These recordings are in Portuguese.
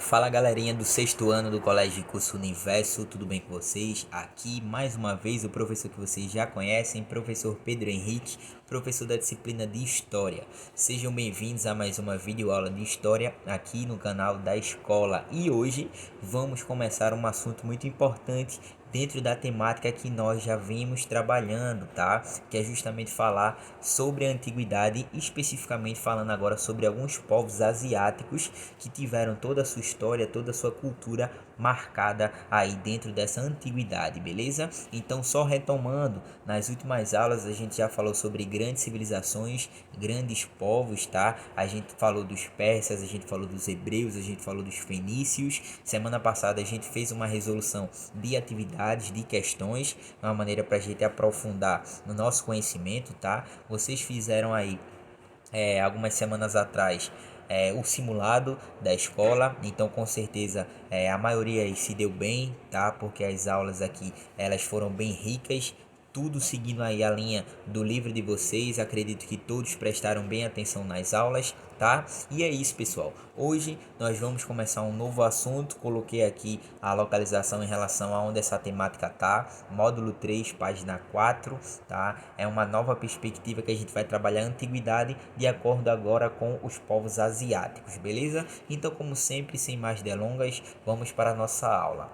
Fala galerinha do sexto ano do Colégio de Curso Universo, tudo bem com vocês? Aqui mais uma vez o professor que vocês já conhecem, professor Pedro Henrique, professor da disciplina de História. Sejam bem-vindos a mais uma videoaula de História aqui no canal da escola. E hoje vamos começar um assunto muito importante dentro da temática que nós já vimos trabalhando, tá? Que é justamente falar sobre a antiguidade, especificamente falando agora sobre alguns povos asiáticos que tiveram toda a sua história, toda a sua cultura marcada aí dentro dessa antiguidade, beleza? Então, só retomando, nas últimas aulas a gente já falou sobre grandes civilizações, grandes povos, tá? A gente falou dos persas, a gente falou dos hebreus, a gente falou dos fenícios. Semana passada a gente fez uma resolução de atividades, de questões, uma maneira para a gente aprofundar no nosso conhecimento, tá? Vocês fizeram aí algumas semanas atrás o simulado da escola, então com certeza a maioria aí se deu bem, tá? Porque as aulas aqui elas foram bem ricas, tudo seguindo aí a linha do livro de vocês. Acredito que todos prestaram bem atenção nas aulas, tá? E é isso, pessoal. Hoje nós vamos começar um novo assunto. Coloquei aqui a localização em relação a onde essa temática tá. Módulo 3, página 4, tá? É uma nova perspectiva que a gente vai trabalhar a antiguidade de acordo agora com os povos asiáticos, beleza? Então, como sempre, sem mais delongas, vamos para a nossa aula.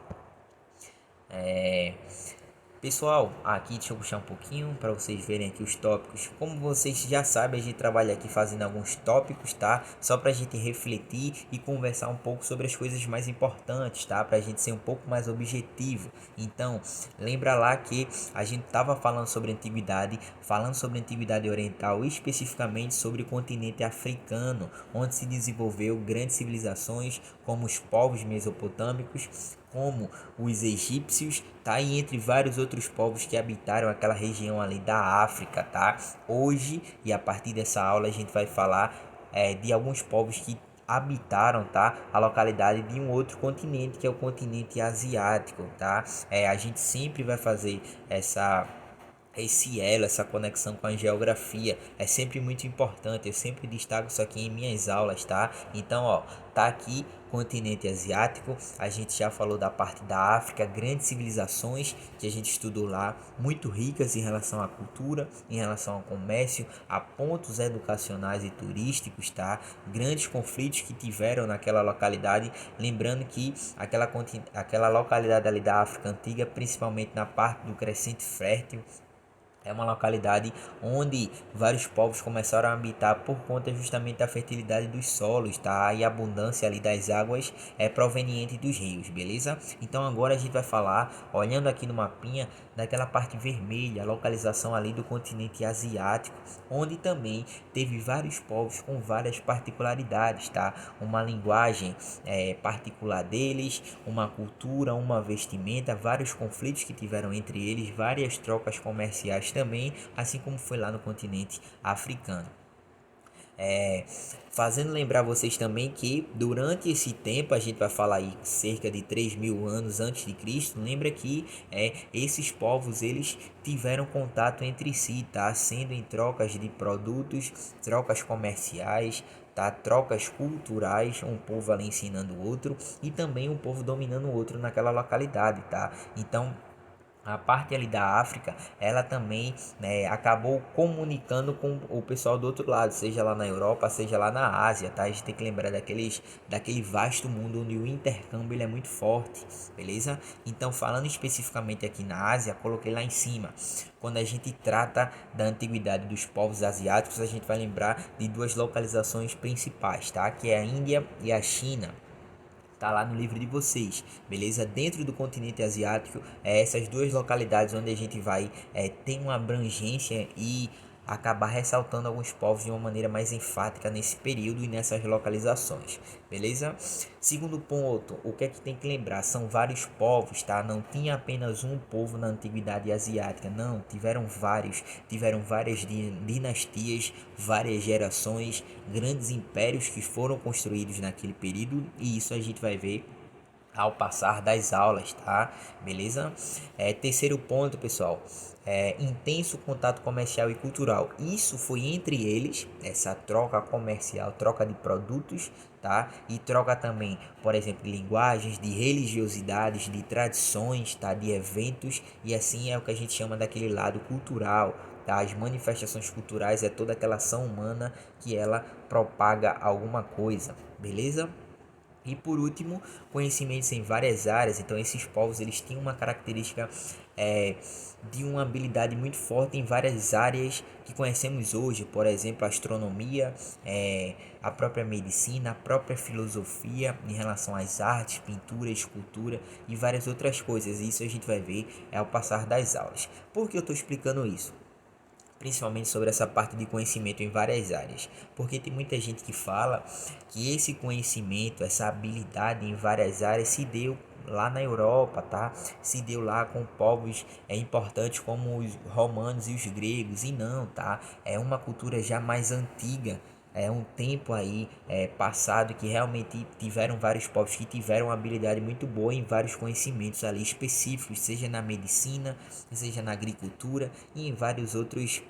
Pessoal, aqui deixa eu puxar um pouquinho para vocês verem aqui os tópicos. Como vocês já sabem, a gente trabalha aqui fazendo alguns tópicos, tá? Só para a gente refletir e conversar um pouco sobre as coisas mais importantes, tá? Para a gente ser um pouco mais objetivo. Então, lembra lá que a gente estava falando sobre antiguidade oriental, especificamente sobre o continente africano, onde se desenvolveu grandes civilizações como os povos mesopotâmicos, como os egípcios, tá? E entre vários outros povos que habitaram aquela região ali da África, tá? Hoje, e a partir dessa aula, a gente vai falar de alguns povos que habitaram, tá? A localidade de um outro continente, que é o continente asiático, tá? A gente sempre vai fazer esse elo, essa conexão com a geografia é sempre muito importante. Eu sempre destaco isso aqui em minhas aulas, tá? Então, ó, tá aqui continente asiático. A gente já falou da parte da África, grandes civilizações que a gente estudou lá, muito ricas em relação à cultura, em relação ao comércio, a pontos educacionais e turísticos, tá? Grandes conflitos que tiveram naquela localidade, lembrando que aquela localidade ali da África antiga, principalmente na parte do Crescente Fértil, é uma localidade onde vários povos começaram a habitar por conta justamente da fertilidade dos solos, tá? E a abundância ali das águas é proveniente dos rios, beleza? Então agora a gente vai falar, olhando aqui no mapinha, daquela parte vermelha, a localização ali do continente asiático, onde também teve vários povos com várias particularidades, tá? Uma linguagem particular deles, uma cultura, uma vestimenta, vários conflitos que tiveram entre eles, várias trocas comerciais também, assim como foi lá no continente africano. Fazendo lembrar vocês também que durante esse tempo, a gente vai falar aí cerca de 3.000 anos antes de Cristo, lembra que esses povos eles tiveram contato entre si, tá? Sendo em trocas de produtos, trocas comerciais, tá? Trocas culturais, um povo ali ensinando o outro e também um povo dominando o outro naquela localidade, tá? Então a parte ali da África, ela também, né, acabou comunicando com o pessoal do outro lado, seja lá na Europa, seja lá na Ásia, tá? A gente tem que lembrar daquele vasto mundo onde o intercâmbio ele é muito forte, beleza? Então, falando especificamente aqui na Ásia, coloquei lá em cima. Quando a gente trata da antiguidade dos povos asiáticos, a gente vai lembrar de duas localizações principais, tá? Que é a Índia e a China. Tá lá no livro de vocês, beleza? Dentro do continente asiático, essas duas localidades onde a gente vai ter uma abrangência e acabar ressaltando alguns povos de uma maneira mais enfática nesse período e nessas localizações, beleza? Segundo ponto, o que é que tem que lembrar? São vários povos, tá? Não tinha apenas um povo na antiguidade asiática, não, tiveram várias dinastias, várias gerações, grandes impérios que foram construídos naquele período, e isso a gente vai ver ao passar das aulas, tá? Beleza? Terceiro ponto, pessoal, intenso contato comercial e cultural. Isso foi entre eles, essa troca comercial, troca de produtos, tá? E troca também, por exemplo, de linguagens, de religiosidades, de tradições, tá? De eventos, e assim é o que a gente chama daquele lado cultural. Tá? As manifestações culturais é toda aquela ação humana que ela propaga alguma coisa, beleza? E por último, conhecimentos em várias áreas. Então esses povos eles tinham uma característica é, de uma habilidade muito forte em várias áreas que conhecemos hoje. Por exemplo, a astronomia, a própria medicina, a própria filosofia em relação às artes, pintura, escultura e várias outras coisas. Isso a gente vai ver ao passar das aulas. Por que eu estou explicando isso? Principalmente sobre essa parte de conhecimento em várias áreas, porque tem muita gente que fala que esse conhecimento, essa habilidade em várias áreas se deu lá na Europa, tá? Se deu lá com povos importantes como os romanos e os gregos, e não, tá? É uma cultura já mais antiga. É um tempo aí passado que realmente tiveram vários povos que tiveram uma habilidade muito boa em vários conhecimentos ali específicos, seja na medicina, seja na agricultura e em vários outros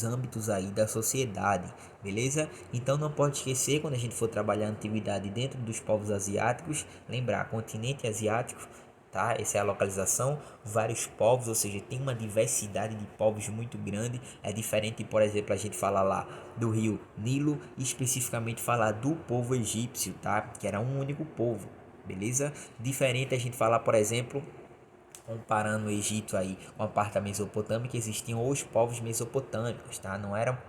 âmbitos aí da sociedade, beleza? Então não pode esquecer, quando a gente for trabalhar a antiguidade dentro dos povos asiáticos, lembrar continente asiático, tá? Essa é a localização, vários povos, ou seja, tem uma diversidade de povos muito grande. É diferente, por exemplo, a gente falar lá do rio Nilo e especificamente falar do povo egípcio, tá? Que era um único povo, beleza? Diferente a gente falar, por exemplo, comparando o Egito aí com a parte da Mesopotâmia, que existiam os povos mesopotâmicos, tá? Não era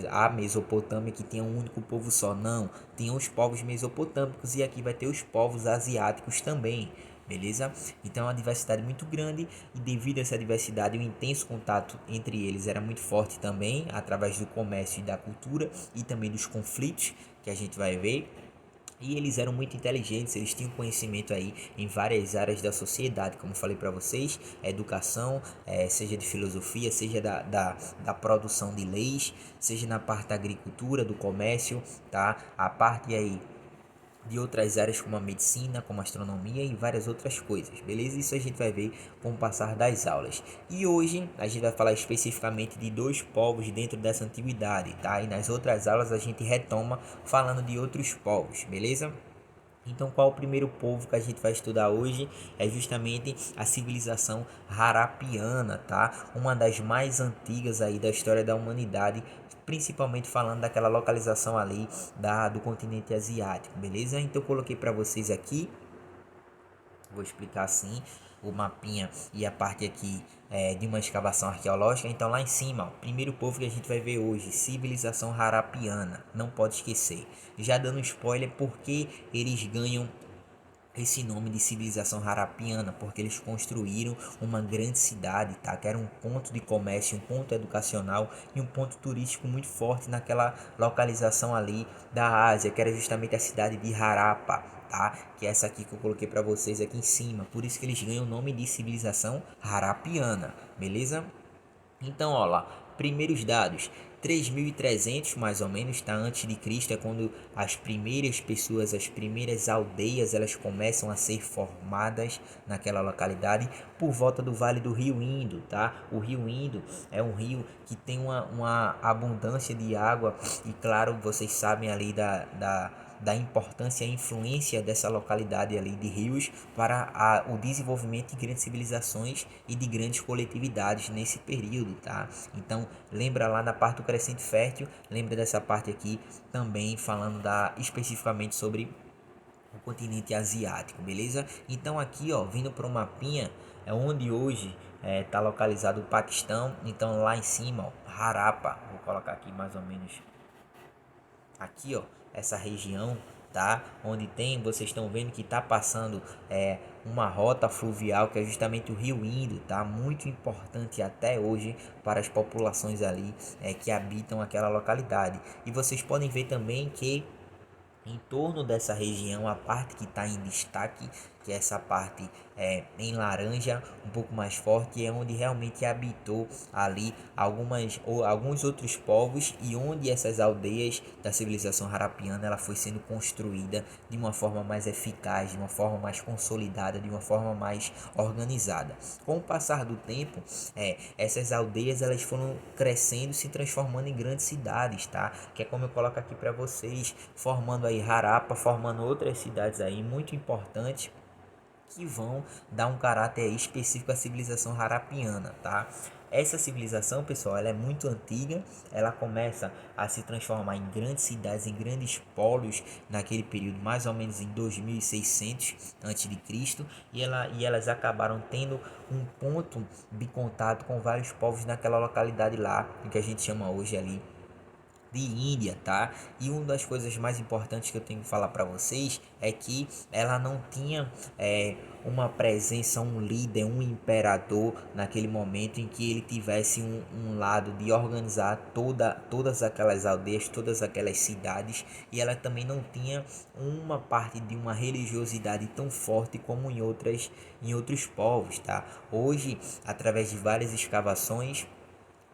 a Mesopotâmia que tinha um único povo só, não. Tinham os povos mesopotâmicos e aqui vai ter os povos asiáticos também, beleza? Então é uma diversidade muito grande e devido a essa diversidade, o intenso contato entre eles era muito forte também, através do comércio e da cultura e também dos conflitos que a gente vai ver. E eles eram muito inteligentes, eles tinham conhecimento aí em várias áreas da sociedade, como falei para vocês, educação, seja de filosofia, seja da produção de leis, seja na parte da agricultura, do comércio, tá? A parte aí de outras áreas como a medicina, como a astronomia e várias outras coisas, beleza? Isso a gente vai ver com o passar das aulas. E hoje a gente vai falar especificamente de dois povos dentro dessa antiguidade, tá? E nas outras aulas a gente retoma falando de outros povos, beleza? Então, qual o primeiro povo que a gente vai estudar hoje? É justamente a civilização Harapiana, tá? Uma das mais antigas aí da história da humanidade, principalmente falando daquela localização ali do continente asiático, beleza? Então, eu coloquei para vocês aqui. Vou explicar assim o mapinha e a parte aqui de uma escavação arqueológica. Então lá em cima, ó, primeiro povo que a gente vai ver hoje, civilização Harapiana, não pode esquecer. Já dando spoiler, porque eles ganham esse nome de civilização Harapiana, porque eles construíram uma grande cidade, tá? Que era um ponto de comércio, um ponto educacional e um ponto turístico muito forte naquela localização ali da Ásia, que era justamente a cidade de Harappa, tá? Que é essa aqui que eu coloquei para vocês aqui em cima. Por isso que eles ganham o nome de civilização Harapiana, beleza? Então, ó lá, primeiros dados, 3.300 mais ou menos, tá? Antes de Cristo é quando as primeiras pessoas, as primeiras aldeias, elas começam a ser formadas naquela localidade por volta do Vale do Rio Indo, tá? O Rio Indo é um rio que tem uma abundância de água e claro, vocês sabem ali da importância e influência dessa localidade ali de rios para o desenvolvimento de grandes civilizações e de grandes coletividades nesse período, tá? Então, lembra lá na parte do crescente fértil, lembra dessa parte aqui também falando especificamente sobre o continente asiático, beleza? Então aqui, ó, vindo para o mapinha, é onde hoje está localizado o Paquistão. Então lá em cima, ó, Harappa, vou colocar aqui mais ou menos aqui, ó, essa região, tá? Onde tem, vocês estão vendo que tá passando uma rota fluvial que é justamente o Rio Indo, tá? Muito importante até hoje para as populações ali que habitam aquela localidade. E vocês podem ver também que em torno dessa região, a parte que está em destaque, que é essa parte em laranja, um pouco mais forte, é onde realmente habitou ali alguns outros povos e onde essas aldeias da civilização harapiana ela foi sendo construída de uma forma mais eficaz, de uma forma mais consolidada, de uma forma mais organizada. Com o passar do tempo, essas aldeias elas foram crescendo, se transformando em grandes cidades, tá? Que é como eu coloco aqui para vocês, formando aí Harappa, formando outras cidades aí muito importantes que vão dar um caráter específico à civilização harapiana, tá? Essa civilização, pessoal, ela é muito antiga, ela começa a se transformar em grandes cidades, em grandes polos naquele período, mais ou menos em 2600 a.C., e elas acabaram tendo um ponto de contato com vários povos naquela localidade lá, que a gente chama hoje ali de Índia, tá? E uma das coisas mais importantes que eu tenho que falar para vocês é que ela não tinha uma presença, um líder, um imperador naquele momento em que ele tivesse um lado de organizar todas aquelas aldeias, todas aquelas cidades, e ela também não tinha uma parte de uma religiosidade tão forte como em outros povos, tá? Hoje, através de várias escavações,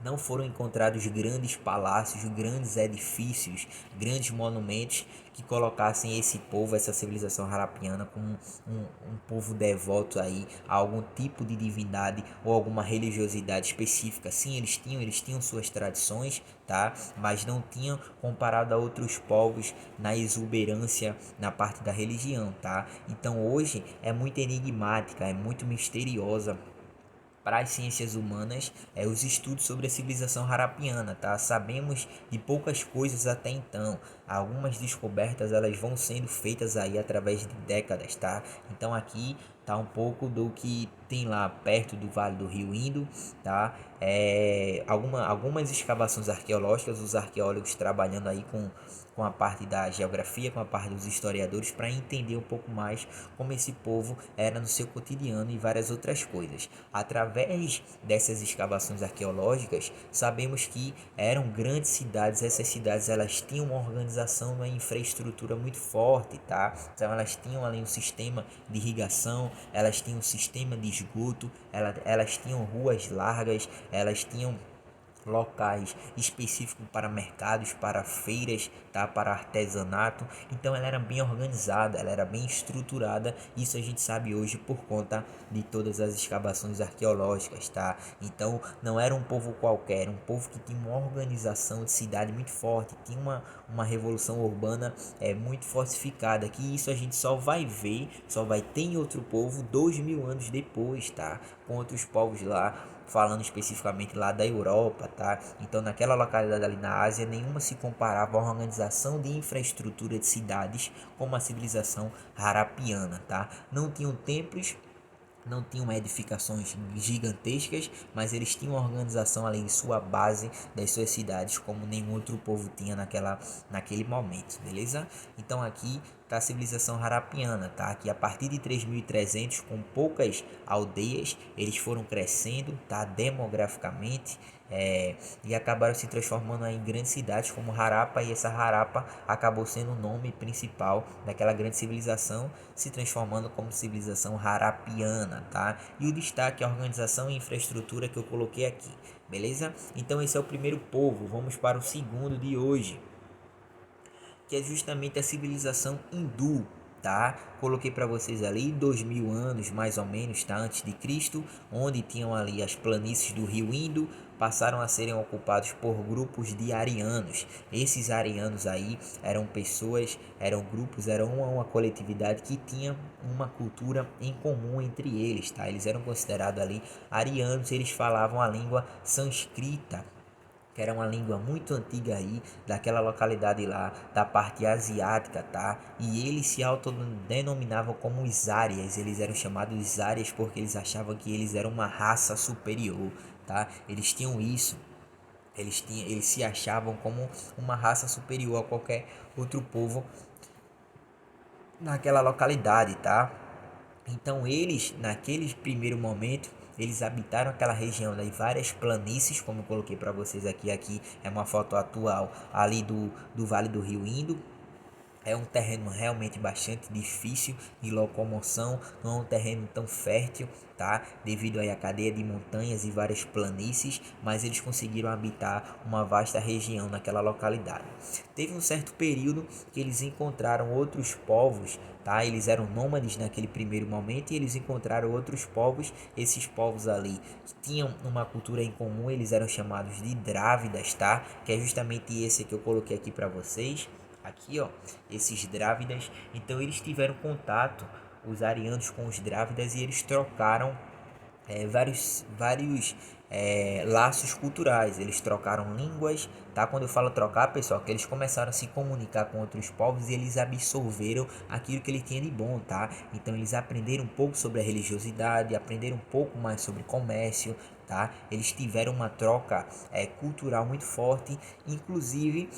não foram encontrados grandes palácios, grandes edifícios, grandes monumentos que colocassem esse povo, essa civilização harapiana como um povo devoto aí a algum tipo de divindade ou alguma religiosidade específica. Sim, eles tinham suas tradições, tá? Mas não tinham comparado a outros povos na exuberância na parte da religião, tá? Então hoje é muito enigmática, é muito misteriosa para as ciências humanas os estudos sobre a civilização harapiana, tá? Sabemos de poucas coisas até então. Algumas descobertas elas vão sendo feitas aí através de décadas, tá? Então aqui tá um pouco do que tem lá perto do Vale do Rio Indo, tá? Algumas escavações arqueológicas, os arqueólogos trabalhando aí com a parte da geografia, com a parte dos historiadores, para entender um pouco mais como esse povo era no seu cotidiano e várias outras coisas. Através dessas escavações arqueológicas, sabemos que eram grandes cidades, essas cidades elas tinham uma organização, uma infraestrutura muito forte, tá? Então elas tinham ali um sistema de irrigação, elas tinham um sistema de esgoto, elas tinham ruas largas, elas tinham locais específicos para mercados, para feiras, tá? Para artesanato. Então ela era bem organizada, ela era bem estruturada. Isso a gente sabe hoje por conta de todas as escavações arqueológicas, tá? Então não era um povo qualquer, era um povo que tinha uma organização de cidade muito forte, tinha uma revolução urbana muito fortificada, que isso a gente só vai ver, só vai ter em outro povo 2000 anos depois, tá? Com outros povos lá, falando especificamente lá da Europa, tá? Então naquela localidade ali na Ásia, nenhuma se comparava a uma organização de infraestrutura de cidades como a civilização harapiana, tá? Não tinham templos, não tinham edificações gigantescas, mas eles tinham uma organização além de sua base das suas cidades como nenhum outro povo tinha naquele momento, beleza? Então aqui está a civilização harapiana, tá? Que a partir de 3300, com poucas aldeias, eles foram crescendo, tá? Demograficamente, e acabaram se transformando em grandes cidades como Harappa, e essa Harappa acabou sendo o nome principal daquela grande civilização, se transformando como civilização harapiana, tá? E o destaque é a organização e infraestrutura que eu coloquei aqui, beleza? Então esse é o primeiro povo, vamos para o segundo de hoje, que é justamente a civilização hindu, tá? Coloquei para vocês ali 2000 anos mais ou menos, tá? Antes de Cristo, onde tinham ali as planícies do rio Indo, passaram a serem ocupados por grupos de arianos. Esses arianos aí eram pessoas, eram grupos, eram uma coletividade que tinha uma cultura em comum entre eles, tá? Eles eram considerados ali arianos, eles falavam a língua sânscrita, que era uma língua muito antiga aí, daquela localidade lá, da parte asiática, tá? E eles se autodenominavam como os Árias, eles eram chamados de Árias porque eles achavam que eles eram uma raça superior, tá? Eles tinham isso, eles se achavam como uma raça superior a qualquer outro povo naquela localidade, tá? Então eles, naquele primeiro momento, eles habitaram aquela região das várias planícies, como eu coloquei para vocês aqui. Aqui é uma foto atual ali do Vale do Rio Indo. É um terreno realmente bastante difícil de locomoção, não é um terreno tão fértil, tá? Devido aí à cadeia de montanhas e várias planícies, mas eles conseguiram habitar uma vasta região naquela localidade. Teve um certo período que eles encontraram outros povos, tá? Eles eram nômades naquele primeiro momento e eles encontraram outros povos. Esses povos ali que tinham uma cultura em comum, eles eram chamados de Drávidas, tá? Que é justamente esse que eu coloquei aqui para vocês. Aqui, ó, esses Drávidas. Então eles tiveram contato, os arianos com os Drávidas, e eles trocaram vários laços culturais. Eles trocaram línguas, tá? Quando eu falo trocar, pessoal, que eles começaram a se comunicar com outros povos e eles absorveram aquilo que ele tinha de bom, tá? Então eles aprenderam um pouco sobre a religiosidade, aprenderam um pouco mais sobre comércio, tá? Eles tiveram uma troca cultural muito forte, inclusive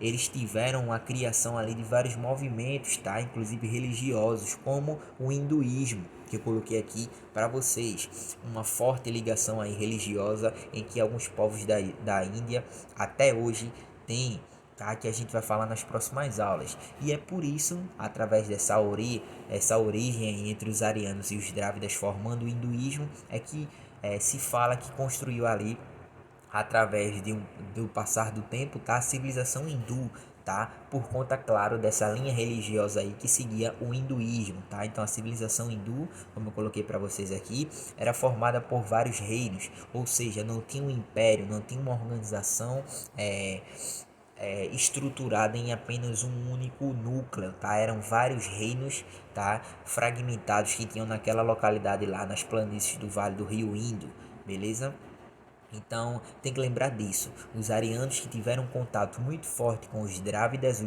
eles tiveram a criação ali de vários movimentos, tá? Inclusive religiosos, como o hinduísmo, que eu coloquei aqui para vocês, uma forte ligação aí religiosa em que alguns povos da Índia até hoje têm, tá? Que a gente vai falar nas próximas aulas. E é por isso, através essa origem entre os arianos e os drávidas formando o hinduísmo, é que se fala que construiu ali, através do passar do tempo, tá? A civilização hindu, tá? Por conta, claro, dessa linha religiosa aí que seguia o hinduísmo, tá? Então a civilização hindu, como eu coloquei para vocês aqui, era formada por vários reinos, ou seja, não tinha um império, não tinha uma organização é, estruturada em apenas um único núcleo, tá? Eram vários reinos, tá? Fragmentados que tinham naquela localidade lá nas planícies do Vale do Rio Indo, beleza? Então tem que lembrar disso. Os arianos que tiveram contato muito forte com os Drávidas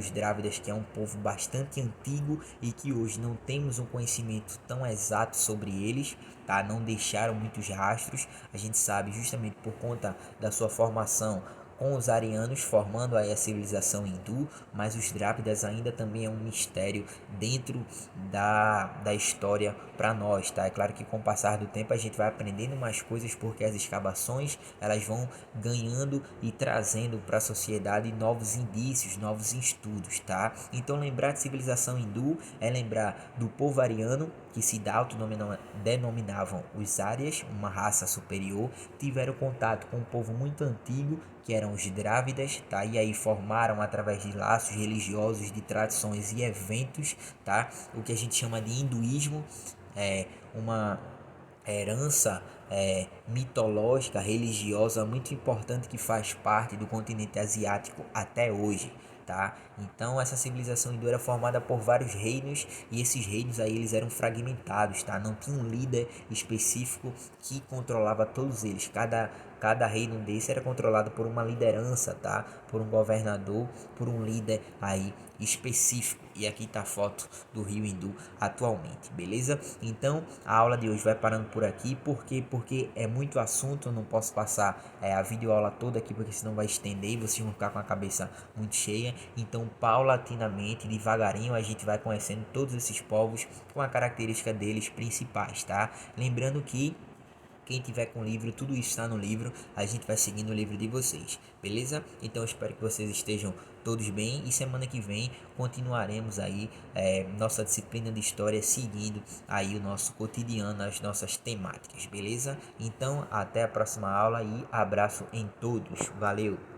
que é um povo bastante antigo e que hoje não temos um conhecimento tão exato sobre eles, tá? Não deixaram muitos rastros. A gente sabe justamente por conta da sua formação com os arianos formando aí a civilização hindu, mas os Drávidas ainda também é um mistério dentro da história para nós, tá? É claro que com o passar do tempo a gente vai aprendendo mais coisas porque as escavações elas vão ganhando e trazendo para a sociedade novos indícios, novos estudos, tá? Então lembrar de civilização hindu é lembrar do povo ariano que se denominavam os Árias, uma raça superior, tiveram contato com um povo muito antigo que eram os Drávidas, tá? E aí formaram através de laços religiosos, de tradições e eventos, tá? O que a gente chama de hinduísmo, uma herança mitológica, religiosa muito importante que faz parte do continente asiático até hoje, tá? Então essa civilização hindu era formada por vários reinos e esses reinos aí eles eram fragmentados, tá? Não tinha um líder específico que controlava todos eles. Cada reino desse era controlado por uma liderança, tá? Por um governador, por um líder aí específico. E aqui tá a foto do Rio Hindu atualmente, beleza? Então a aula de hoje vai parando por aqui, porque é muito assunto, eu não posso passar a videoaula toda aqui, porque senão vai estender e vocês vão ficar com a cabeça muito cheia. Então paulatinamente, devagarinho, a gente vai conhecendo todos esses povos com a característica deles principais, tá? Lembrando que quem tiver com o livro, tudo isso está no livro. A gente vai seguindo o livro de vocês, beleza? Então eu espero que vocês estejam todos bem. E semana que vem continuaremos aí nossa disciplina de história, seguindo aí o nosso cotidiano, as nossas temáticas, beleza? Então até a próxima aula e abraço em todos. Valeu!